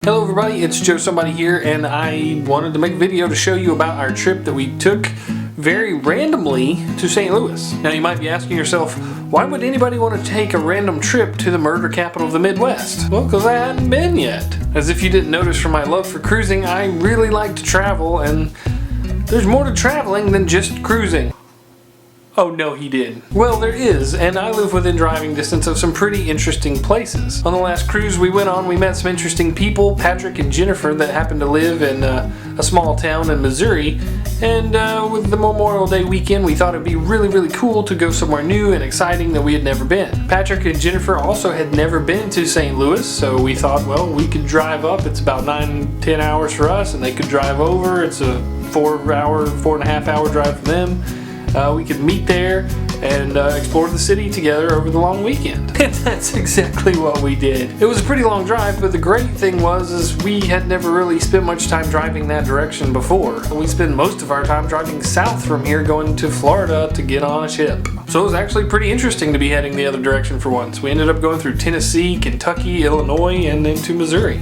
Hello everybody, it's Joe Somebody here, and I wanted to make a video to show you about our trip that we took very randomly to St. Louis. Now you might be asking yourself, why would anybody want to take a random trip to the murder capital of the Midwest? Well, because I hadn't been yet. As if you didn't notice from my love for cruising, I really like to travel, and there's more to traveling than just cruising. Oh no, he did. Well, there is, and I live within driving distance of some pretty interesting places. On the last cruise we went on, we met some interesting people, Patrick and Jennifer, that happened to live in a small town in Missouri, and with the Memorial Day weekend we thought it'd be really cool to go somewhere new and exciting that we had never been. Patrick and Jennifer also had never been to St. Louis, so we thought, well, we could drive up. It's about 9-10 hours for us, and they could drive over. It's a 4.5 hour drive for them. We could meet there and explore the city together over the long weekend. And that's exactly what we did. It was a pretty long drive, but the great thing was we had never really spent much time driving that direction before. We spent most of our time driving south from here, going to Florida to get on a ship. So it was actually pretty interesting to be heading the other direction for once. We ended up going through Tennessee, Kentucky, Illinois, and into Missouri.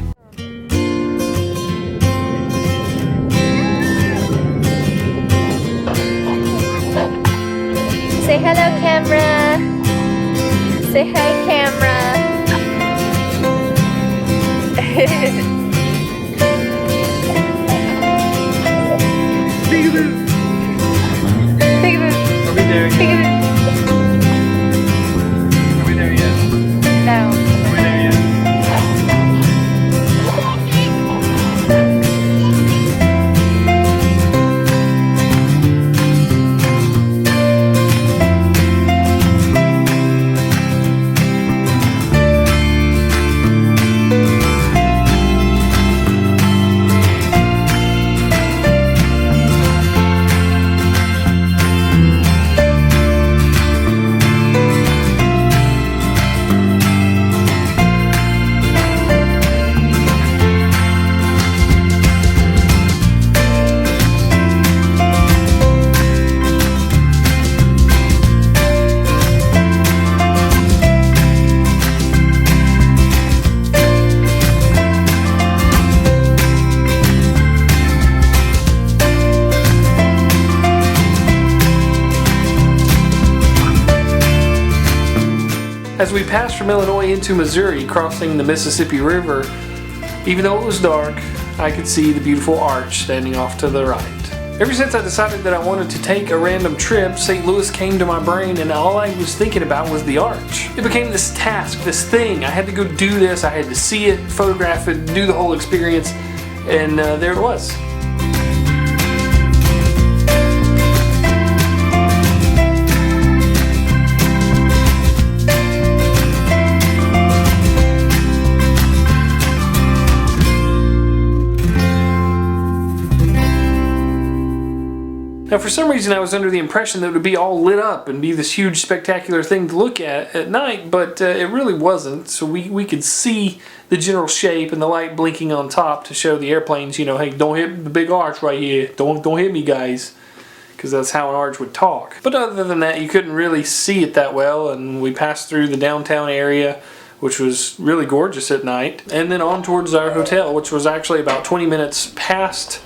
Say hello, camera. Say hi, camera. Peekaboo! Peekaboo. Are we there yet? Peekaboo. Are we there yet? No. Are we there yet? As we passed from Illinois into Missouri, crossing the Mississippi River, even though it was dark, I could see the beautiful arch standing off to the right. Ever since I decided that I wanted to take a random trip, St. Louis came to my brain, and all I was thinking about was the arch. It became this task, this thing. I had to go do this, I had to see it, photograph it, do the whole experience, and there it was. Now, for some reason I was under the impression that it would be all lit up and be this huge spectacular thing to look at night, but it really wasn't. So we could see the general shape and the light blinking on top to show the airplanes, you know, hey, don't hit the big arch right here. Don't hit me, guys. Because that's how an arch would talk. But other than that, you couldn't really see it that well, and we passed through the downtown area, which was really gorgeous at night, and then on towards our hotel, which was actually about 20 minutes past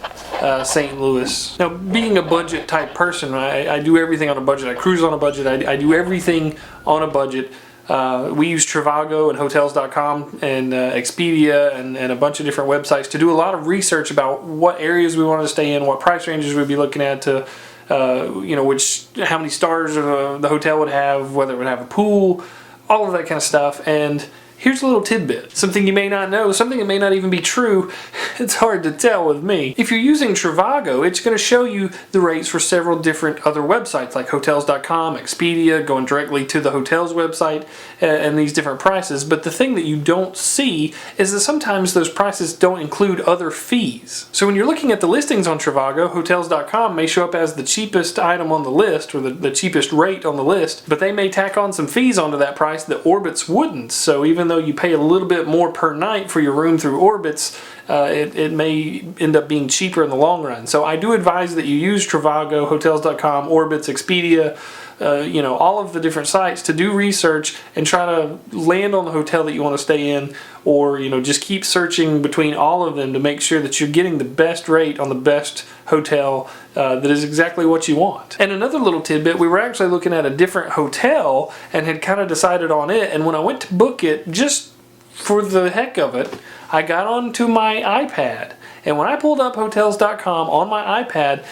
St. Louis. Now, being a budget type person, I do everything on a budget. I cruise on a budget. I do everything on a budget. We use Trivago and Hotels.com and Expedia and a bunch of different websites to do a lot of research about what areas we want to stay in, what price ranges we'd be looking at, to you know, how many stars the hotel would have, whether it would have a pool, all of that kind of stuff. And here's a little tidbit, something you may not know, something that may not even be true. It's hard to tell with me. If you're using Trivago, it's going to show you the rates for several different other websites like Hotels.com, Expedia, going directly to the hotel's website, and these different prices. But the thing that you don't see is that sometimes those prices don't include other fees. So when you're looking at the listings on Trivago, Hotels.com may show up as the cheapest item on the list, or the cheapest rate on the list, but they may tack on some fees onto that price that Orbitz wouldn't. So even though you pay a little bit more per night for your room through Orbitz, it may end up being cheaper in the long run. So I do advise that you use Trivago, Hotels.com, Orbitz, Expedia, you know, all of the different sites to do research and try to land on the hotel that you want to stay in, or, you know, just keep searching between all of them to make sure that you're getting the best rate on the best hotel that is exactly what you want. And another little tidbit, we were actually looking at a different hotel and had kind of decided on it, and when I went to book it, just for the heck of it, I got onto my iPad, and when I pulled up hotels.com on my iPad,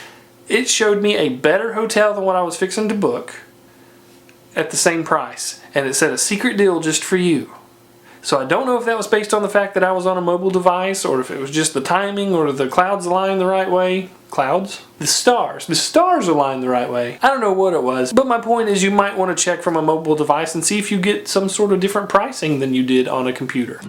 it showed me a better hotel than what I was fixing to book at the same price. And it said a secret deal just for you. So I don't know if that was based on the fact that I was on a mobile device, or if it was just the timing, or the clouds aligned the right way. Clouds? The stars aligned the right way. I don't know what it was, but my point is you might want to check from a mobile device and see if you get some sort of different pricing than you did on a computer.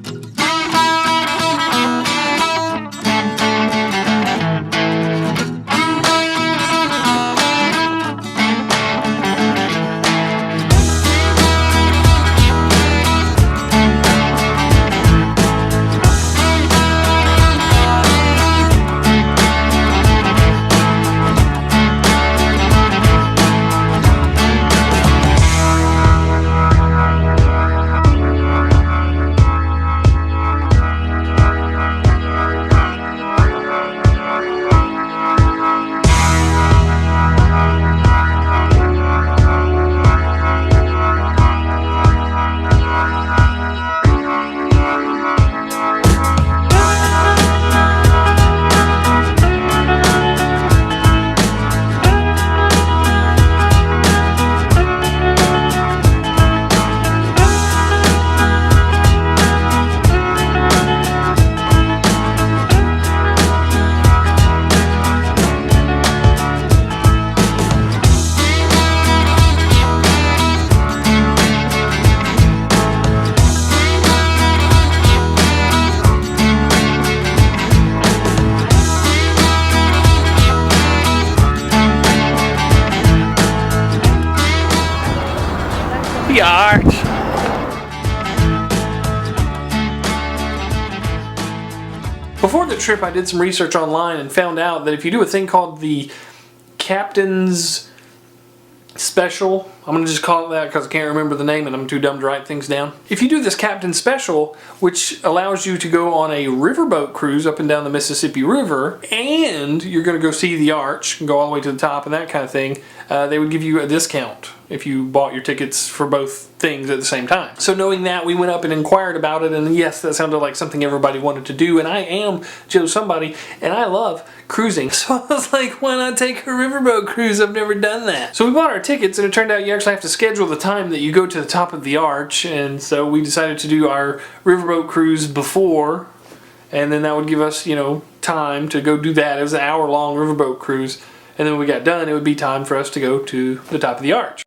The arch. Before the trip, I did some research online and found out that if you do a thing called the Captain's Special, I'm going to just call it that because I can't remember the name and I'm too dumb to write things down. If you do this Captain's Special, which allows you to go on a riverboat cruise up and down the Mississippi River, and you're going to go see the arch and go all the way to the top and that kind of thing, they would give you a discount if you bought your tickets for both things at the same time. So knowing that, we went up and inquired about it, and yes, that sounded like something everybody wanted to do, and I am Joe Somebody, and I love cruising. So I was like, why not take a riverboat cruise? I've never done that. So we bought our tickets, and it turned out you actually have to schedule the time that you go to the top of the arch, and so we decided to do our riverboat cruise before, and then that would give us, you know, time to go do that. It was an hour-long riverboat cruise, and then when we got done, it would be time for us to go to the top of the arch.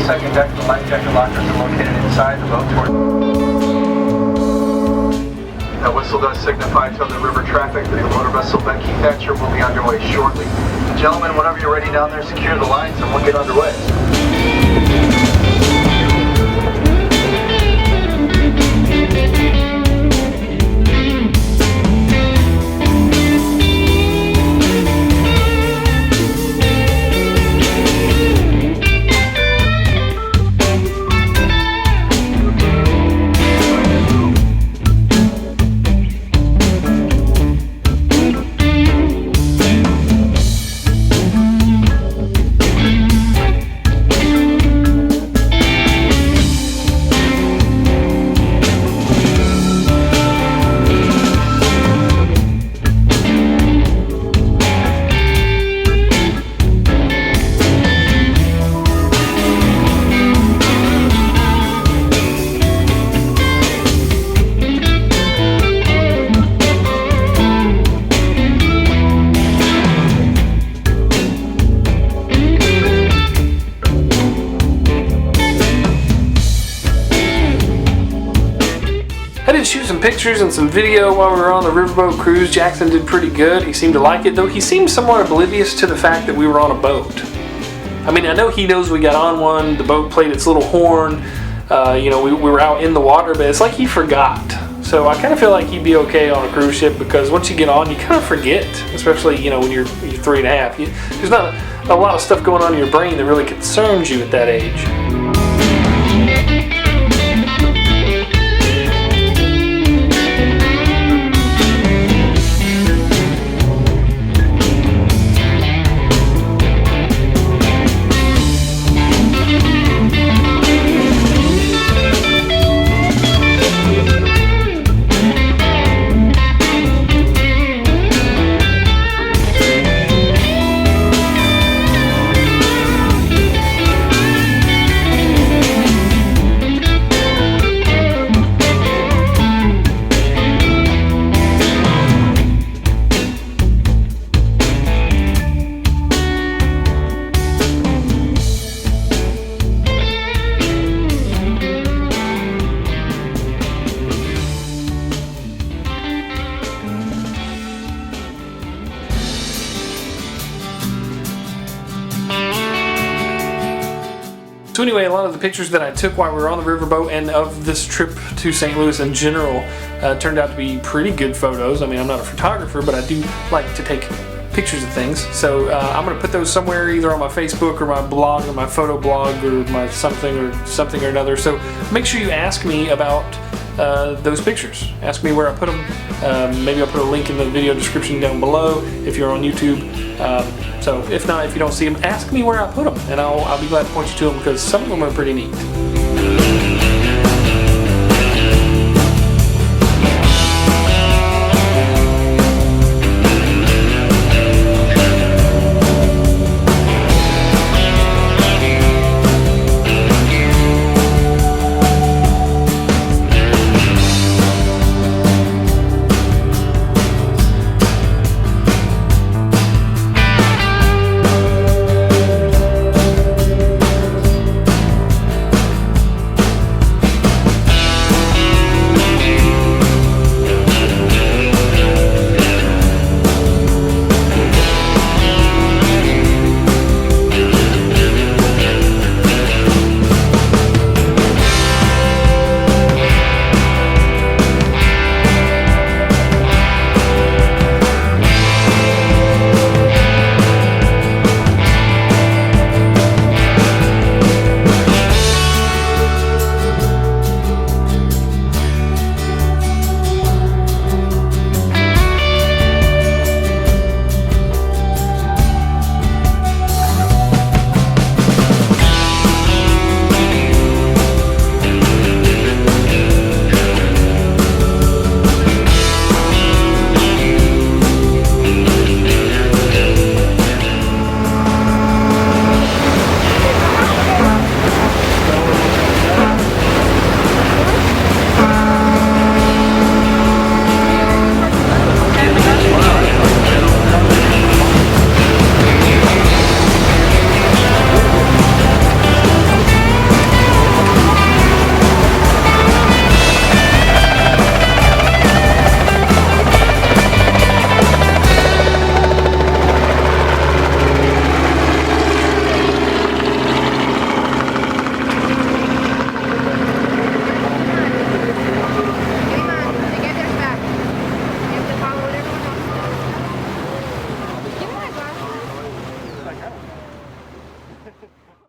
Second deck, the life jacket lockers are located inside the boat. The whistle does signify to the river traffic that the motor vessel Becky Thatcher will be underway shortly. Gentlemen, whenever you're ready down there, secure the lines and we'll get underway. Shoot some pictures and some video while we were on the riverboat cruise. Jackson did pretty good. He seemed to like it, though he seemed somewhat oblivious to the fact that we were on a boat. I mean, I know he knows we got on one, the boat played its little horn, You know, we were out in the water, but it's like he forgot. So I kind of feel like he'd be okay on a cruise ship, because once you get on, you kind of forget, especially, you know, when you're 3.5. There's not a lot of stuff going on in your brain that really concerns you at that age. So anyway, a lot of the pictures that I took while we were on the riverboat and of this trip to St. Louis in general turned out to be pretty good photos. I mean, I'm not a photographer, but I do like to take pictures of things. So I'm going to put those somewhere, either on my Facebook or my blog or my photo blog or my something or another. So make sure you ask me about those pictures. Ask me where I put them. Maybe I'll put a link in the video description down below if you're on YouTube. So if not, if you don't see them, ask me where I put them, and I'll be glad to point you to them, because some of them are pretty neat.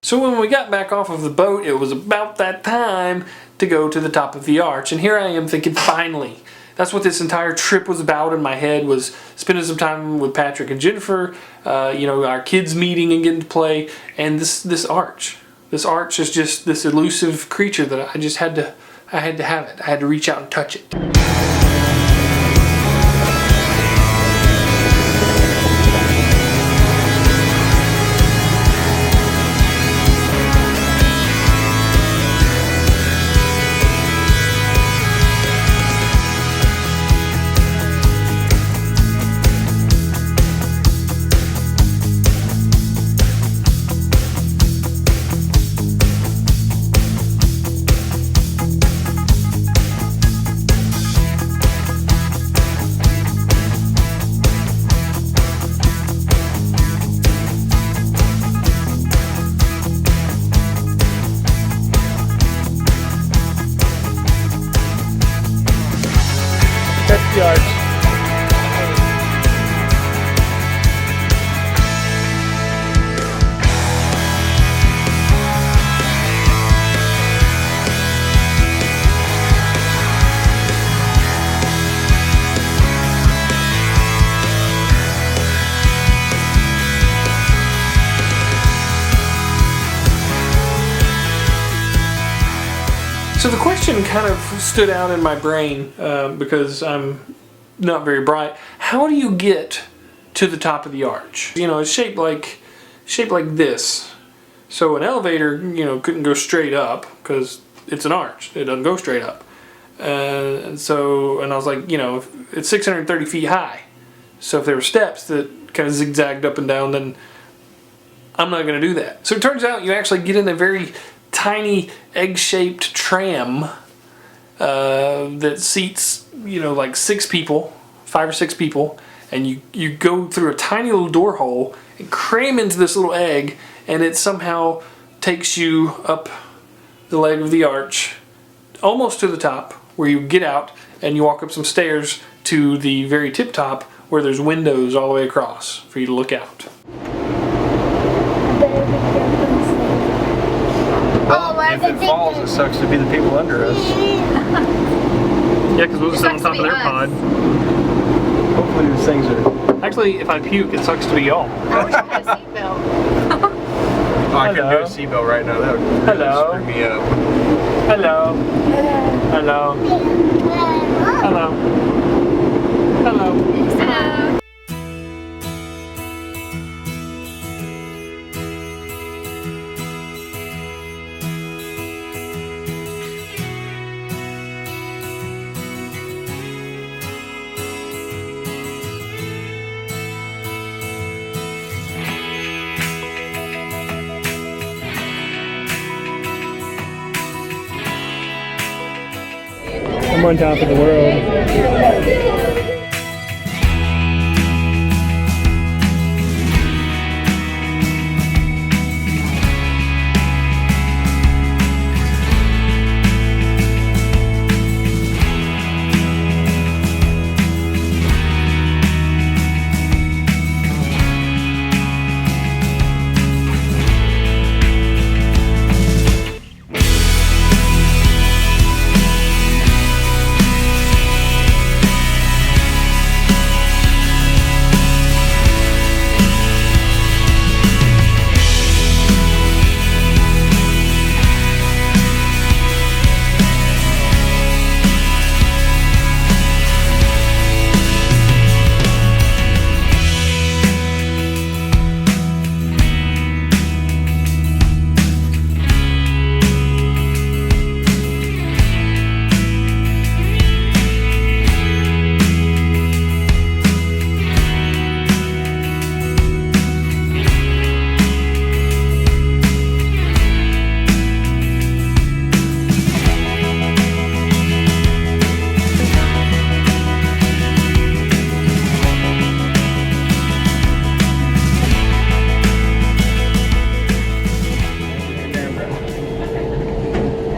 So when we got back off of the boat, it was about that time to go to the top of the arch. And here I am thinking, finally. That's what this entire trip was about in my head, was spending some time with Patrick and Jennifer, you know, our kids meeting and getting to play, and this arch. This arch is just this elusive creature that I just had to have it. I had to reach out and touch it. the arch. So the question kind of stood out in my brain because I'm not very bright. How do you get to the top of the arch? You know, it's shaped like this. So an elevator, you know, couldn't go straight up because it's an arch. It doesn't go straight up. And I was like, you know, it's 630 feet high. So if there were steps that kind of zigzagged up and down, then I'm not going to do that. So it turns out you actually get in a very tiny egg-shaped tram that seats, you know, like 6 people, 5 or 6 people, and you go through a tiny little door hole and cram into this little egg, and it somehow takes you up the leg of the arch almost to the top, where you get out and you walk up some stairs to the very tip top where there's windows all the way across for you to look out. If it falls, it sucks to be the people under us. Yeah, because we'll just sit on top of their pod. Hopefully these things are... Actually, if I puke, it sucks to be y'all. I wish I had a seatbelt. Oh, I couldn't do a seatbelt right now. That would really screw me up. Hello. Hello. Hello. Hello. Hello. I'm on top of the world.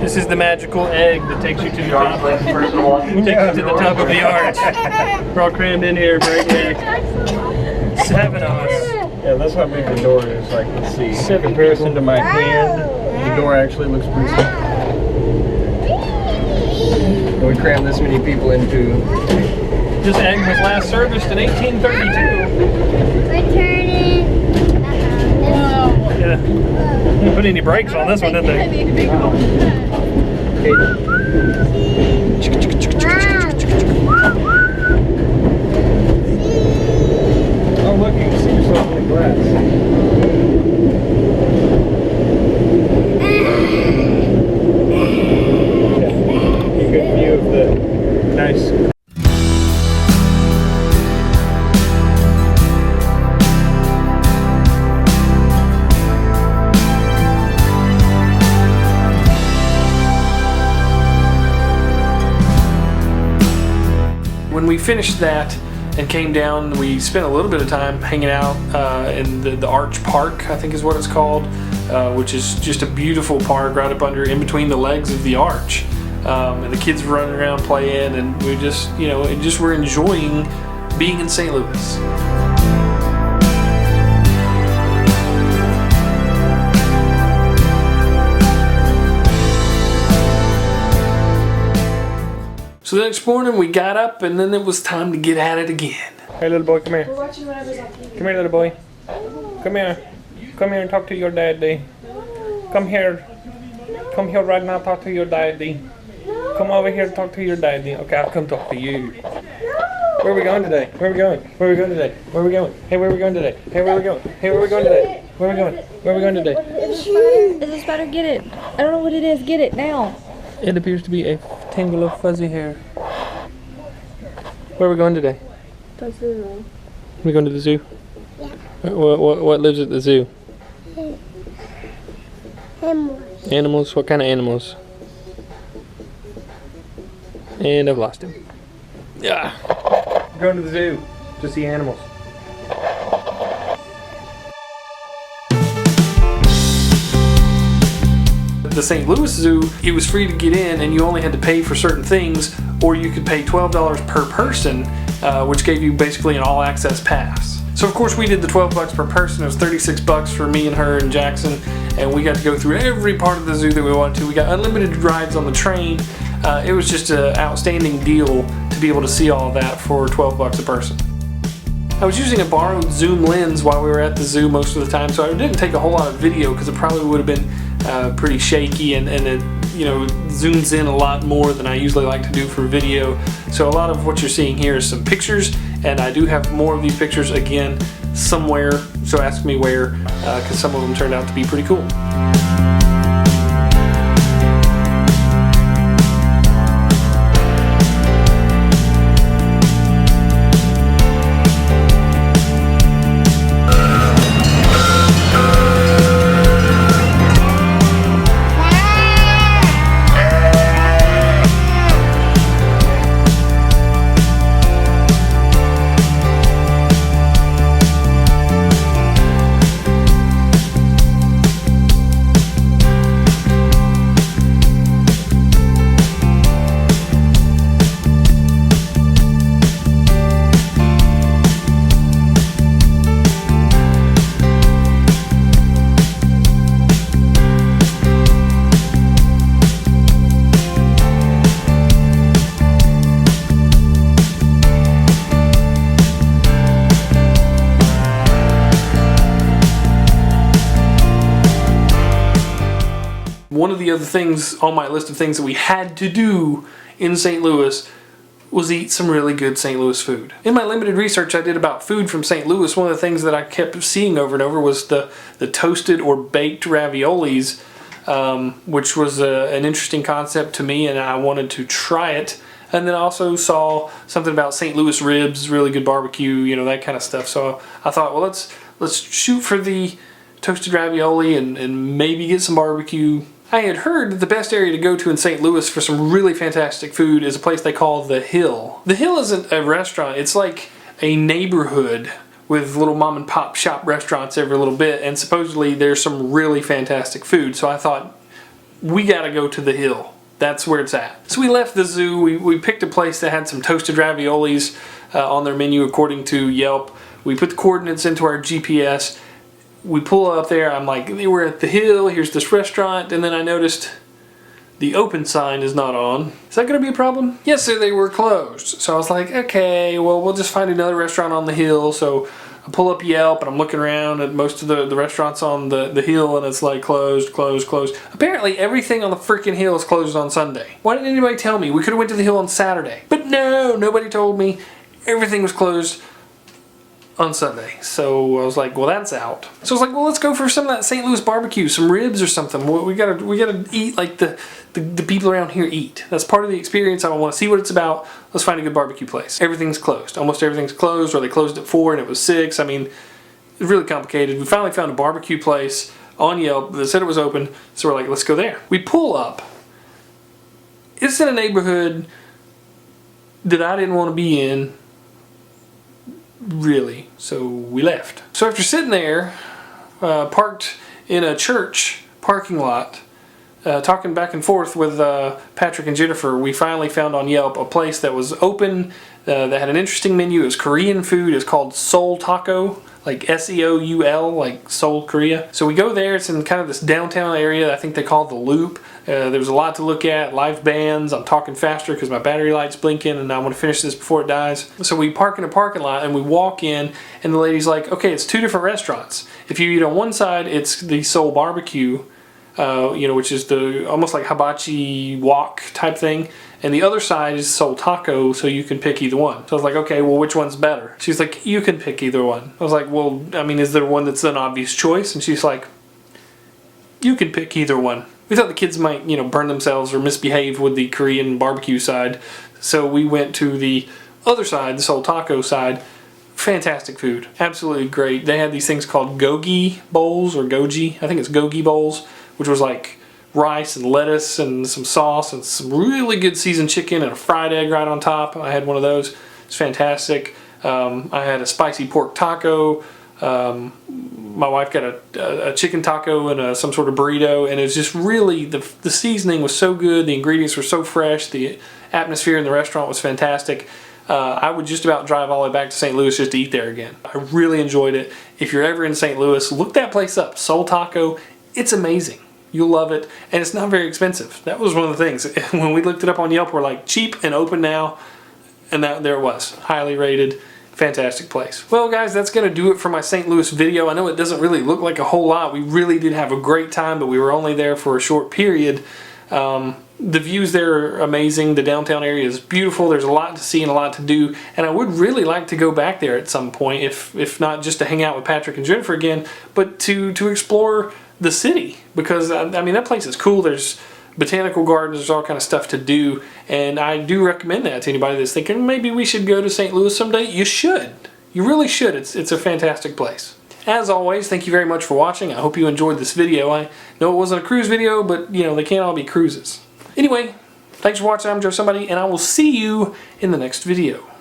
This is the magical egg that takes you to the top. Takes you to the top of the arch. We're all crammed in here, breakneck. 7 of us. Yeah, that's how big the door is. Like, let's see. In comparison to my hand, the door actually looks pretty small. And we crammed this many people into... This egg was last serviced in 1832. Returning. Yeah. They didn't put any brakes on this one, did they? Oh, look, you can see yourself in the glass. Yeah. A good view of the nice... When we finished that and came down, we spent a little bit of time hanging out in the Arch Park, I think is what it's called, which is just a beautiful park right up under, in between the legs of the arch. and the kids were running around playing, and we just, you know, and just were enjoying being in St. Louis. So the next morning we got up, and then it was time to get at it again. Hey, little boy, come here. Come here, little boy. Come here. Come here and talk to your daddy. Come here. Come here right now, talk to your daddy. Come over here and talk to your daddy. Okay, I'll come talk to you. Where are we going today? Where are we going? Where are we going today? Where are we going? Hey, where are we going today? Hey, where are we going? Hey, where are we going today? Where are we going? Where are we going today? Is a spider? Get it. I don't know what it is. Get it now. It appears to be a tangle of fuzzy hair. Where are we going today? The zoo. We going to the zoo? Yeah. What lives at the zoo? Animals. Animals? What kind of animals? And I've lost him. Yeah. We're going to the zoo to see animals. The St. Louis Zoo, it was free to get in, and you only had to pay for certain things, or you could pay $12 per person, which gave you basically an all-access pass. So of course we did the $12 per person. It was $36 for me and her and Jackson, and we got to go through every part of the zoo that we wanted to. We got unlimited rides on the train. It was just an outstanding deal to be able to see all of that for $12 a person. I was using a borrowed zoom lens while we were at the zoo most of the time, so I didn't take a whole lot of video because it probably would have been pretty shaky, and it, you know, zooms in a lot more than I usually like to do for video. So a lot of what you're seeing here is some pictures, and I do have more of these pictures again somewhere, so ask me where, because some of them turned out to be pretty cool. One of the other things on my list of things that we had to do in St. Louis was eat some really good St. Louis food. In my limited research I did about food from St. Louis, one of the things that I kept seeing over and over was the toasted or baked raviolis, which was an interesting concept to me, and I wanted to try it. And then I also saw something about St. Louis ribs, really good barbecue, you know, that kind of stuff. So I thought, well, let's shoot for the toasted ravioli and maybe get some barbecue. I had heard that the best area to go to in St. Louis for some really fantastic food is a place they call The Hill. The Hill isn't a restaurant, it's like a neighborhood with little mom and pop shop restaurants every little bit, and supposedly there's some really fantastic food. So I thought, we gotta go to The Hill. That's where it's at. So we left the zoo, we picked a place that had some toasted raviolis on their menu according to Yelp. We put the coordinates into our GPS. We pull up there, I'm like, we're at The Hill, here's this restaurant, and then I noticed the open sign is not on. Is that gonna be a problem? Yes, sir, they were closed. So I was like, okay, well, we'll just find another restaurant on The Hill. So I pull up Yelp and I'm looking around at most of the restaurants on the Hill, and it's like closed, closed, closed. Apparently everything on the freaking Hill is closed on Sunday. Why didn't anybody tell me? We could have went to The Hill on Saturday. But no, nobody told me. Everything was closed on Sunday. So I was like, well, that's out. So I was like, well, let's go for some of that St. Louis barbecue, some ribs or something. We gotta eat like the people around here eat. That's part of the experience. I want to see what it's about. Let's find a good barbecue place. Everything's closed. Almost everything's closed, or they closed at 4 and it was 6. I mean, it's really complicated. We finally found a barbecue place on Yelp that said it was open, so we're like, let's go there. We pull up. It's in a neighborhood that I didn't want to be in, really, so we left. So after sitting there, parked in a church parking lot, talking back and forth with Patrick and Jennifer, we finally found on Yelp a place that was open, that had an interesting menu. It was Korean food. It's called Seoul Taco, like S-E-O-U-L, like Seoul, Korea. So we go there. It's in kind of this downtown area. I think they call it the Loop. There's a lot to look at, live bands. I'm talking faster because my battery light's blinking and I want to finish this before it dies. So we park in a parking lot and we walk in, and the lady's like, okay, it's two different restaurants. If you eat on one side, it's the Seoul Barbecue, which is the almost like hibachi wok type thing, and the other side is Seoul Taco, so you can pick either one. So I was like, okay, well, which one's better? She's like, you can pick either one. I was like, well, I mean, is there one that's an obvious choice? And she's like, you can pick either one. We thought the kids might, burn themselves or misbehave with the Korean barbecue side, so we went to the other side, the Seoul Taco side. Fantastic food, absolutely great. They had these things called gogi bowls, or goji, I think it's gogi bowls, which was like rice and lettuce and some sauce and some really good seasoned chicken and a fried egg right on top. I had one of those. It's fantastic. I had a spicy pork taco. My wife got a chicken taco and some sort of burrito, and it was just really, the seasoning was so good, the ingredients were so fresh, the atmosphere in the restaurant was fantastic. I would just about drive all the way back to St. Louis just to eat there again. I really enjoyed it. If you're ever in St. Louis, look that place up, Seoul Taco. It's amazing. You'll love it, and it's not very expensive. That was one of the things. When we looked it up on Yelp, we're like, cheap and open now, and there it was. Highly rated, fantastic place. Well, guys, that's going to do it for my St. Louis video. I know it doesn't really look like a whole lot. We really did have a great time, but we were only there for a short period. The views there are amazing. The downtown area is beautiful. There's a lot to see and a lot to do, and I would really like to go back there at some point, if not just to hang out with Patrick and Jennifer again, but to explore the city, because I mean, that place is cool. There's botanical gardens, there's all kind of stuff to do, and I do recommend that to anybody that's thinking maybe we should go to St. Louis someday. You should. You really should. It's a fantastic place. As always, thank you very much for watching. I hope you enjoyed this video. I know it wasn't a cruise video, but they can't all be cruises. Anyway, thanks for watching. I'm Joe Somebody, and I will see you in the next video.